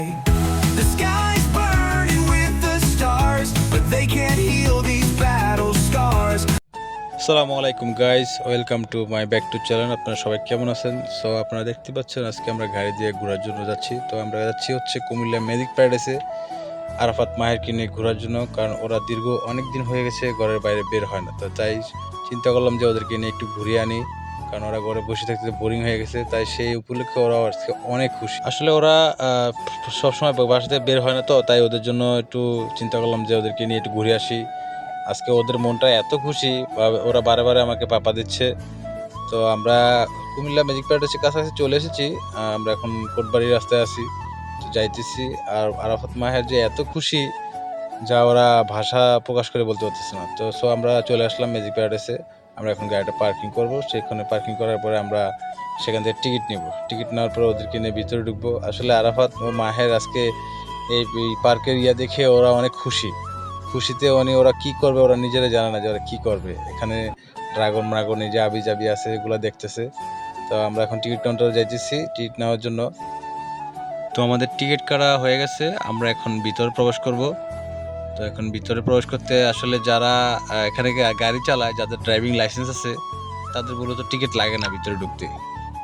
The sky's burning with the stars, but they can't heal these battle scars. আসসালামু আলাইকুম guys, welcome to my back to channel. আপনারা সবাই কেমন আছেন? So আপনারা দেখতে পাচ্ছেন আজকে আমরা গাড়ি দিয়ে ঘোরার জন্য যাচ্ছি। তো আমরা যাচ্ছি হচ্ছে কুমিল্লা ম্যাজিক প্যারাডাইসে আরাফাত মাহেরকে নিয়ে ঘোরার জন্য, কারণ ওরা দীর্ঘ অনেক দিন হয়ে গেছে ঘরের বাইরে বের হয় না। তো তাই চিন্তা করলাম যে ওদেরকে নিয়ে একটু ঘুরিয়ে আনি, কারণ ওরা ঘরে বসে থাকতে বোরিং হয়ে গেছে। তাই সেই উপলক্ষে ওরা আজকে অনেক খুশি। আসলে ওরা সবসময় বাসাতে বের হয় না, তো তাই ওদের জন্য একটু চিন্তা করলাম যে ওদেরকে নিয়ে একটু ঘুরে আসি। আজকে ওদের মনটা এত খুশি, ওরা বারে বারে আমাকে পাপা দিচ্ছে। তো আমরা কুমিল্লা ম্যাজিক প্যারাডাইসের কাছাকাছি চলে এসেছি। আমরা এখন কোটবাড়ির রাস্তায় আছি, তো যাইতেছি। আর আরাফাত মাহের যে এত খুশি, যা ওরা ভাষা প্রকাশ করে বলতে পারতেছে না। তো আমরা চলে আসলাম ম্যাজিক প্যারাডাইসে। আমরা এখন গাড়িটা পার্কিং করব। সেখানে পার্কিং করার পরে আমরা সেখান থেকে টিকিট নিব। টিকিট নেওয়ার পরে ওদেরকে নিয়ে ভিতরে ঢুকবো। আসলে আরাফাত ও মাহের আজকে এই পার্কের দেখে ওরা অনেক খুশি। খুশিতে ওরা কি করবে ওরা নিজেরা জানে না যে ওরা কি করবে। এখানে ড্রাগন এই যে আবি জাবি আছে এগুলো দেখতেছে। তো আমরা এখন টিকিট কাউন্টারে যাইতেছি টিকিট নেওয়ার জন্য। তো আমাদের টিকিট কাটা হয়ে গেছে, আমরা এখন ভিতরে প্রবেশ করব। তো এখন ভিতরে প্রবেশ করতে আসলে যারা এখানে গাড়ি চালায়, যাদের ড্রাইভিং লাইসেন্স আছে, তাদের মূলত টিকিট লাগে না ভিতরে ঢুকতে।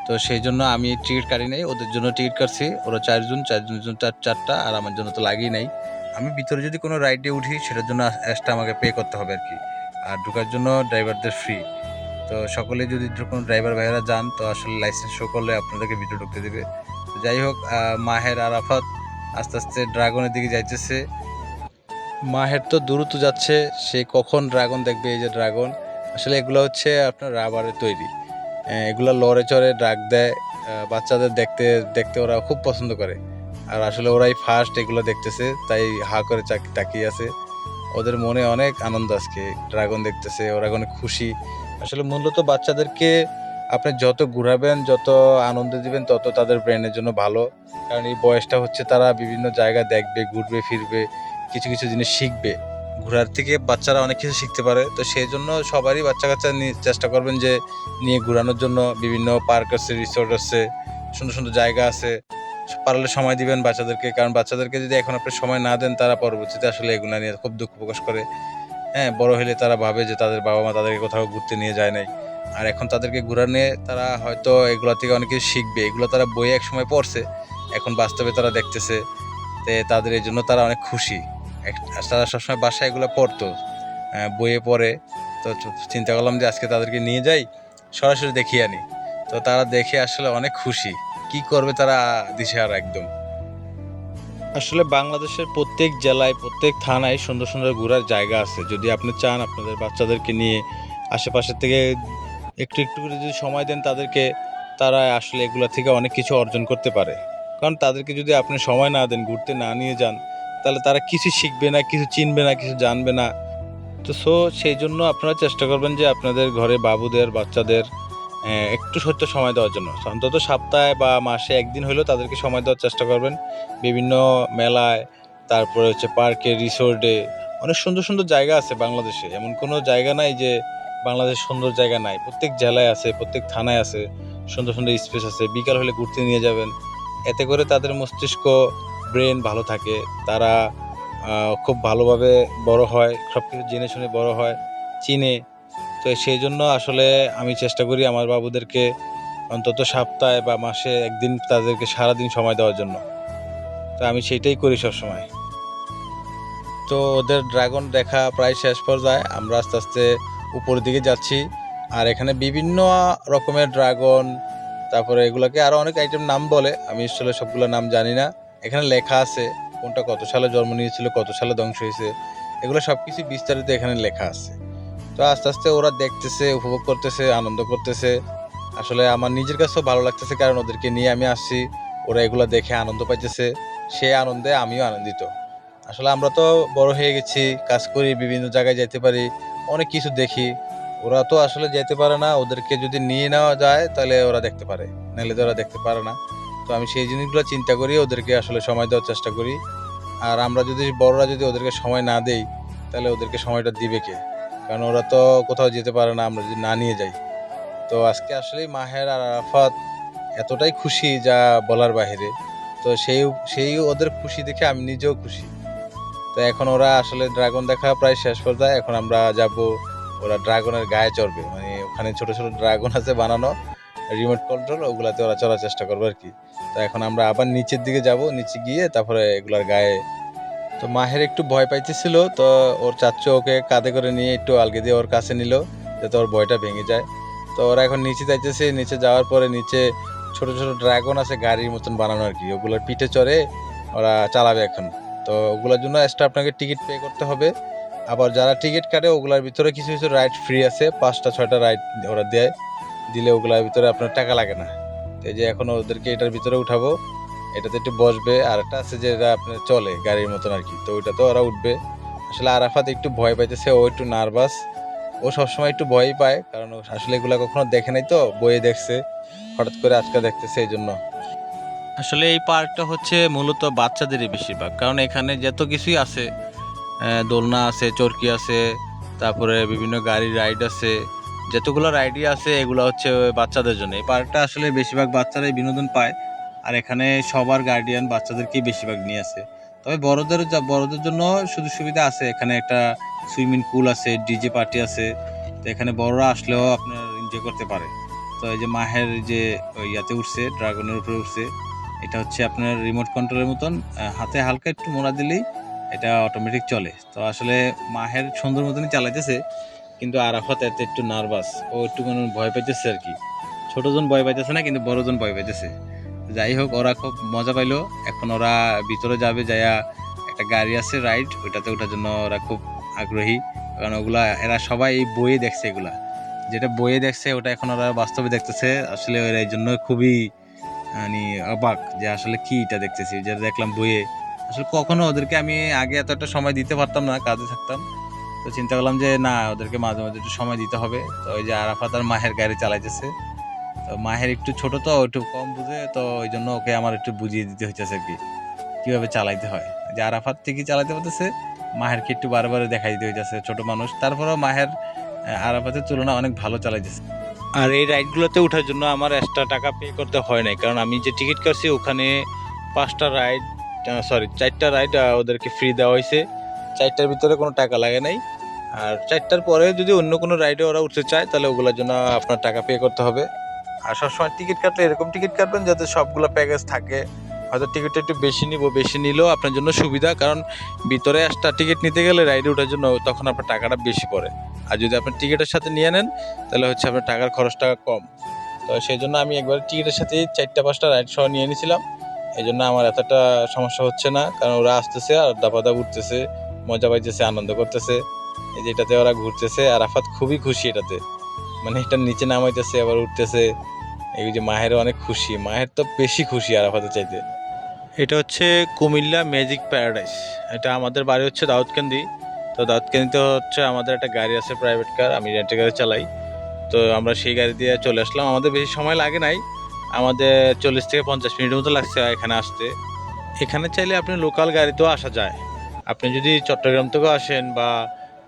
তো সেই জন্য আমি টিকিট কাটি নাই, ওদের জন্য টিকিট কাটছি। ওরা চারজনের জন্য চারটা, আর আমার জন্য তো লাগেই নাই। আমি ভিতরে যদি কোনো রাইডে উঠি সেটার জন্য এক্সট্রা আমাকে পে করতে হবে আর কি। আর ঢোকার জন্য ড্রাইভারদের ফ্রি। তো সকলে যদি কোনো ড্রাইভার ভাইয়েরা যান, তো আসলে লাইসেন্স শো করলে আপনাদেরকে ভিতরে ঢুকতে দেবে। তো যাই হোক, মাহের আরাফাত আস্তে আস্তে ড্রাগনের দিকে যাইতেছে। মাহের তো দ্রুত যাচ্ছে, সে কখন ড্রাগন দেখবে। এই যে ড্রাগন, আসলে এগুলো হচ্ছে আপনার রাবারের তৈরি। এগুলো লড়ে চড়ে ড্রাগ দেয়। বাচ্চাদের দেখতে দেখতে ওরা খুব পছন্দ করে। আর আসলে ওরাই ফার্স্ট এগুলো দেখতেছে, তাই হা করে তাকিয়ে আছে। ওদের মনে অনেক আনন্দ, আজকে ড্রাগন দেখতেছে, ওরা অনেক খুশি। আসলে মূলত বাচ্চাদেরকে আপনি যত ঘুরাবেন, যত আনন্দ দিবেন, তত তাদের ব্রেনের জন্য ভালো। কারণ এই বয়সটা হচ্ছে তারা বিভিন্ন জায়গা দেখবে, ঘুরবে ফিরবে, কিছু কিছু জিনিস শিখবে। ঘোরার থেকে বাচ্চারা অনেক কিছু শিখতে পারে। তো সেই জন্য সবারই বাচ্চা কাচ্চা নিয়ে চেষ্টা করবেন যে নিয়ে ঘোরানোর জন্য। বিভিন্ন পার্ক আছে, রিসোর্ট আছে, সুন্দর সুন্দর জায়গা আছে। পারলে সময় দিবেন বাচ্চাদেরকে, কারণ বাচ্চাদেরকে যদি এখন আপনি সময় না দেন, তারা পরবর্তীতে আসলে এগুলো নিয়ে খুব দুঃখ প্রকাশ করে। হ্যাঁ, বড় হলে তারা ভাবে যে তাদের বাবা মা তাদেরকে কোথাও ঘুরতে নিয়ে যায় নাই। আর এখন তাদেরকে ঘুরানে তারা হয়তো এগুলা থেকে অনেক কিছু শিখবে। এগুলো তারা বইয়ে এক সময় পড়ছে, এখন বাস্তবে তারা দেখতেছে। তাদের এই জন্য তারা অনেক খুশি। তারা সবসময় বাসায় এগুলো পড়তো, বইয়ে পড়ে। তো চিন্তা করলাম যে আজকে তাদেরকে নিয়ে যাই, সরাসরি দেখিয়ে আনি। তো তারা দেখে আসলে অনেক খুশি। কি করবে তারা দিশেহারা একদম। আসলে বাংলাদেশের প্রত্যেক জেলায়, প্রত্যেক থানায় সুন্দর সুন্দর ঘোরার জায়গা আছে। যদি আপনি চান আপনাদের বাচ্চাদেরকে নিয়ে আশেপাশের থেকে একটু একটু করে যদি সময় দেন তাদেরকে, তারা আসলে এগুলা থেকে অনেক কিছু অর্জন করতে পারে। কারণ তাদেরকে যদি আপনি সময় না দেন, ঘুরতে না নিয়ে যান, তাহলে তারা কিছু শিখবে না, কিছু চিনবে না, কিছু জানবে না। তো সেই জন্য আপনারা চেষ্টা করবেন যে আপনাদের ঘরে বাবুদের, বাচ্চাদের একটু সত্য সময় দেওয়ার জন্য অন্তত সপ্তাহে বা মাসে একদিন হলেও তাদেরকে সময় দেওয়ার চেষ্টা করবেন। বিভিন্ন মেলায়, তারপরে হচ্ছে পার্কে, রিসোর্টে অনেক সুন্দর সুন্দর জায়গা আছে বাংলাদেশে। এমন কোনো জায়গা নাই যে বাংলাদেশ সুন্দর জায়গা নাই। প্রত্যেক জেলায় আছে, প্রত্যেক থানায় আছে, সুন্দর সুন্দর স্পেস আছে। বিকাল হলে ঘুরতে নিয়ে যাবেন, এতে করে তাদের মস্তিষ্ক, ব্রেন ভালো থাকে। তারা খুব ভালোভাবে বড় হয়, সব কিছু জেনে শুনে বড় হয়, চিনে। তো সেই জন্য আসলে আমি চেষ্টা করি আমার বাবুদেরকে অন্তত সপ্তাহে বা মাসে একদিন তাদেরকে সারাদিন সময় দেওয়ার জন্য। তো আমি সেইটাই করি সবসময়। তো ওদের ড্রাগন দেখা প্রায় শেষ পর্যায়ে, আমরা আস্তে আস্তে উপরের দিকে যাচ্ছি। আর এখানে বিভিন্ন রকমের ড্রাগন, তারপরে এগুলাকে আরও অনেক আইটেম নাম বলে, আমি আসলে সবগুলো নাম জানি না। এখানে লেখা আছে কোনটা কত সালে জন্ম নিয়েছিল, কত সালে ধ্বংস হয়েছে, এগুলো সব কিছু বিস্তারিত এখানে লেখা আছে। তো আস্তে আস্তে ওরা দেখতেছে, উপভোগ করতেছে, আনন্দ করতেছে। আসলে আমার নিজের কাছেও ভালো লাগতেছে, কারণ ওদেরকে নিয়ে আমি আসছি, ওরা এগুলো দেখে আনন্দ পাইতেছে। সেই আনন্দে আমিও আনন্দিত। আসলে আমরা তো বড় হয়ে গেছি, কাজ করি, বিভিন্ন জায়গায় যেতে পারি, অনেক কিছু দেখি। ওরা তো আসলে যেতে পারে না। ওদেরকে যদি নিয়ে নেওয়া যায় তাহলে ওরা দেখতে পারে, নাহলে তো ওরা দেখতে পারে না। তো আমি সেই জিনিসগুলো চিন্তা করি, ওদেরকে আসলে সময় দেওয়ার চেষ্টা করি। আর আমরা যদি বড়রা যদি ওদেরকে সময় না দেই, তাহলে ওদেরকে সময়টা দিবে কে? কারণ ওরা তো কোথাও যেতে পারে না আমরা যদি না নিয়ে যাই। তো আজকে আসলেই মাহের আর আরাফাত এতটাই খুশি যা বলার বাহিরে। তো সেই সেই ওদের খুশি দেখে আমি নিজেও খুশি। তো এখন ওরা আসলে ড্রাগন দেখা প্রায় শেষ পর্যায়ে। এখন আমরা যাব, ওরা ড্রাগনের গায়ে চড়বে, মানে ওখানে ছোট ছোট ড্রাগন আছে বানানো রিমোট কন্ট্রোল, ওগুলাতে ওরা চড়ার চেষ্টা করবে আর কি। তো এখন আমরা আবার নিচের দিকে যাব, নিচে গিয়ে তারপরে এগুলার গায়ে। তো মাহের একটু ভয় পাইতেছিল, তো ওর চাচ্চু ওকে কাঁধে করে নিয়ে একটু আলগে দিয়ে ওর কাছে নিল, যাতে ওর ভয়টা ভেঙে যায়। তো ওরা এখন নিচে যাইতেছে, নিচে যাওয়ার পরে নিচে ছোট ছোট ড্রাগন আছে গাড়ির মতন বানানো আর কি, ওগুলোর পিঠে চড়ে ওরা চালাবে এখন। তো ওগুলোর জন্য এক্সট্রা আপনাকে টিকিট পে করতে হবে। আবার যারা টিকিট কাটে ওগুলোর ভিতরে কিছু কিছু রাইড ফ্রি আছে, 5টা 6টা রাইড ওরা দেয়, দিলে ওগুলোর ভিতরে আপনার টাকা লাগে না। তো এই যে এখন ওদেরকে এটার ভিতরে উঠাবো, এটাতে একটু বসবে। আর একটা আছে যে এটা আপনার চলে গাড়ির মতন আর কি, তো ওইটাতে ওরা উঠবে। আসলে আরাফাত একটু ভয় পাইতেছে, ও একটু নার্ভাস, ও সবসময় একটু ভয়ই পায়, কারণ ও আসলে এগুলা কখনো দেখে নাই, তো বইয়ে দেখছে, হঠাৎ করে আজকে দেখতেছে এই জন্য। আসলে এই পার্কটা হচ্ছে মূলত বাচ্চাদেরই বেশিরভাগ, কারণ এখানে যত কিছুই আছে, দোলনা আছে, চরকি আছে, তারপরে বিভিন্ন গাড়ির রাইড আছে, যতগুলো রাইডই আছে এগুলো হচ্ছে বাচ্চাদের জন্য। এই পার্কটা আসলে বেশিরভাগ বাচ্চারাই বিনোদন পায়, আর এখানে সবার গার্ডিয়ান বাচ্চাদেরকেই বেশিরভাগ নিয়ে আসে। তবে বড়দের জন্য সুযোগ সুবিধা আছে, এখানে একটা সুইমিং পুল আছে, ডিজে পার্টি আছে, তো এখানে বড়রা আসলেও আপনার এনজয় করতে পারে। তো এই যে মাহের যে ওই ইয়াতে উঠছে, ড্রাগনের উপরে উঠছে, এটা হচ্ছে আপনার রিমোট কন্ট্রোলের মতন, হাতে হালকা একটু মোড়া দিলেই এটা অটোমেটিক চলে। তো আসলে মাহের সুন্দর মতনই চালাইতেছে, কিন্তু আরাফাত এতে একটু নার্ভাস, ও একটু মানে ভয় পাইতেছে আর কি। ছোটজন ভয় পাইতেছে না, কিন্তু বড়জন ভয় পাইতেছে। যাই হোক, ওরা খুব মজা পাইলো। এখন ওরা ভিতরে যাবে, যাইয়া একটা গাড়ি আছে রাইড, ওইটাতে ওঠার জন্য ওরা খুব আগ্রহী, কারণ ওগুলা এরা সবাই এই বইয়ে দেখছে, এগুলা যেটা বইয়ে দেখছে ওটা এখন ওরা বাস্তবে দেখতেছে। আসলে ওরা এই জন্য খুবই মানে অবাক যে আসলে কি এটা দেখতেছি, যেটা দেখলাম বইয়ে। আসলে কখনো ওদেরকে আমি আগে এতটা সময় দিতে পারতাম না, কাজে থাকতাম। তো চিন্তা করলাম যে না, ওদেরকে মাঝে মাঝে একটু সময় দিতে হবে। তো ওই যে আরাফাত আর মাহের গাড়ি চালাইতেছে, তো মাহের একটু ছোট, তো একটু কম বুঝে, তো ওই জন্য ওকে আমার একটু বুঝিয়ে দিতে হইতেছে আর কি, কিভাবে চালাইতে হয়। যে আরাফাত ঠিকই চালাইতে পারতেছে, মাহেরকে একটু বারে বারে দেখাই দিতে হইতেছে, ছোট মানুষ, তারপরেও মাহের আরাফাতের তুলনায় অনেক ভালো চালাইতেছে। আর এই রাইডগুলোতে ওঠার জন্য আমার এক্সট্রা টাকা পে করতে হয় নাই, কারণ আমি যে টিকিট কাটছি ওখানে 4টা রাইড ওদেরকে ফ্রি দেওয়া হয়েছে। 4টার ভিতরে কোনো টাকা লাগে নাই। আর 4টার পরে যদি অন্য কোনো রাইডে ওরা উঠতে চায়, তাহলে ওগুলোর জন্য আপনার টাকা পে করতে হবে। আর সবসময় টিকিট কাটলে এরকম টিকিট কাটবেন যাতে সবগুলো প্যাকেজ থাকে। হয়তো টিকিটটা একটু বেশি নিলেও আপনার জন্য সুবিধা, কারণ ভিতরে একটা টিকিট নিতে গেলে রাইডে ওঠার জন্য তখন আপনার টাকাটা বেশি পড়ে। আর যদি আপনি টিকিটের সাথে নিয়ে নেন, তাহলে হচ্ছে আপনার টাকার খরচটা কম। তো সেই জন্য আমি একবার টিকিটের সাথেই 4টা 5টা রাইড সহ নিয়ে নিয়েছিলাম। এই জন্য আমার এতটা সমস্যা হচ্ছে না, কারণ ওরা আসতেছে আর দাপাদাপ উঠতেছে, মজা পাইতেছে, আনন্দ করতেছে। এই যে এটাতে ওরা ঘুরতেছে, আর আরাফাত খুবই খুশি এটাতে, মানে এটা নিচে নামাইতেছে আবার উঠতেছে। এই যে মাহেরও অনেক খুশি, মাহের তো বেশি খুশি আরাফাতের চাইতে। এটা হচ্ছে কুমিল্লা ম্যাজিক প্যারাডাইস। এটা আমাদের বাড়ি হচ্ছে দাউদকান্দি। তো দাউদকান্দিতে হচ্ছে আমাদের একটা গাড়ি আছে, প্রাইভেট কার, আমি রেন্টে গাড়ি চালাই। তো আমরা সেই গাড়ি দিয়ে চলে আসলাম, আমাদের বেশি সময় লাগে নাই, আমাদের 40 থেকে 50 মিনিটের মতো লাগছে এখানে আসতে। এখানে চাইলে আপনি লোকাল গাড়িতেও আসা যায়। আপনি যদি চট্টগ্রাম থেকেও আসেন বা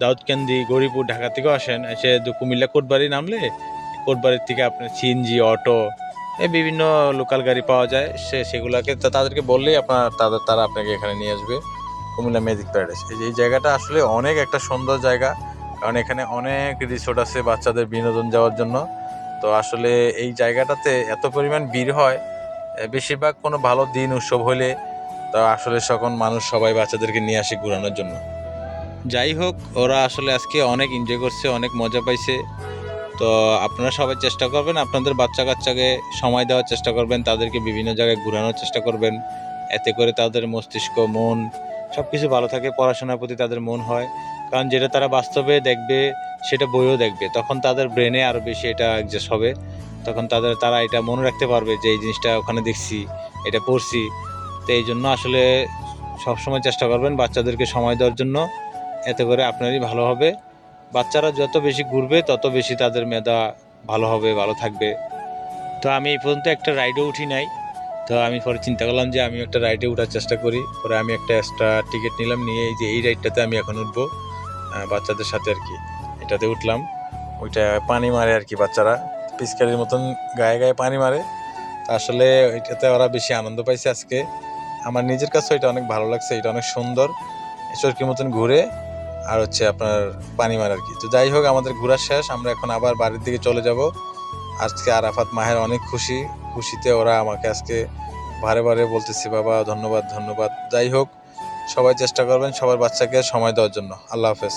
দাউদকান্দি, গৌরীপুর, ঢাকা থেকেও আসেন, এসে কুমিল্লা কোটবাড়ি নামলে কোটবাড়ির থেকে আপনার সিএনজি, অটো, এই বিভিন্ন লোকাল গাড়ি পাওয়া যায়, সেগুলোকে তাদেরকে বললেই তারা আপনাকে এখানে নিয়ে আসবে কুমিল্লা ম্যাজিক প্যারাডাইস। এই জায়গাটা আসলে অনেক একটা সুন্দর জায়গা, কারণ এখানে অনেক রিসোর্ট আছে বাচ্চাদের বিনোদন যাওয়ার জন্য। তো আসলে এই জায়গাটাতে এত পরিমাণ ভিড় হয়, বেশিরভাগ কোনো ভালো দিন উৎসব হলে, তো আসলে মানুষ সবাই বাচ্চাদেরকে নিয়ে আসে ঘোরানোর জন্য। যাই হোক, ওরা আসলে আজকে অনেক এনজয় করছে, অনেক মজা পাইছে। তো আপনারা সবাই চেষ্টা করবেন, আপনাদের বাচ্চা কাচ্চাকে সময় দেওয়ার চেষ্টা করবেন, তাদেরকে বিভিন্ন জায়গায় ঘোরানোর চেষ্টা করবেন। এতে করে তাদের মস্তিষ্ক, মন সব কিছু ভালো থাকে, পড়াশোনার প্রতি তাদের মন হয়। কারণ যেটা তারা বাস্তবে দেখবে সেটা বইও দেখবে, তখন তাদের ব্রেনে আরও বেশি এটা অ্যাডজাস্ট হবে। তখন তারা এটা মনে রাখতে পারবে যে এই জিনিসটা ওখানে দেখছি, এটা পড়ছি। তো এই জন্য আসলে সবসময় চেষ্টা করবেন বাচ্চাদেরকে সময় দেওয়ার জন্য, এতে করে আপনারই ভালো হবে। বাচ্চারা যত বেশি ঘুরবে তত বেশি তাদের মেধা ভালো হবে, ভালো থাকবে। তো আমি এই পর্যন্ত একটা রাইডও উঠি নাই, তো আমি পরে চিন্তা করলাম যে আমি একটা রাইডে ওঠার চেষ্টা করি। পরে আমি একটা এক্সট্রা টিকিট নিলাম, নিয়ে এই যে এই রাইডটাতে আমি এখন উঠবো বাচ্চাদের সাথে আর কি। এটাতে উঠলাম, ওইটা পানি মারে আর কি, বাচ্চারা পিচকারির মতন গায়ে গায়ে পানি মারে। আসলে এটাতে ওরা বেশি আনন্দ পাইছে আজকে। আমার নিজের কাছে এটা অনেক ভালো লাগছে, এটা অনেক সুন্দর, চরকির মতন ঘুরে আর হচ্ছে আপনার পানি মার আর কি। তো যাই হোক, আমাদের ঘোরা শেষ, আমরা এখন আবার বাড়ির দিকে চলে যাব। আজকে আরাফাত মাহের অনেক খুশিতে ওরা আমাকে আজকে বারে বারে বলতেছে বাবা ধন্যবাদ ধন্যবাদ। যাই হোক, সবাই চেষ্টা করবেন সবার বাচ্চাকে সময় দেওয়ার জন্য। আল্লাহ হাফেজ।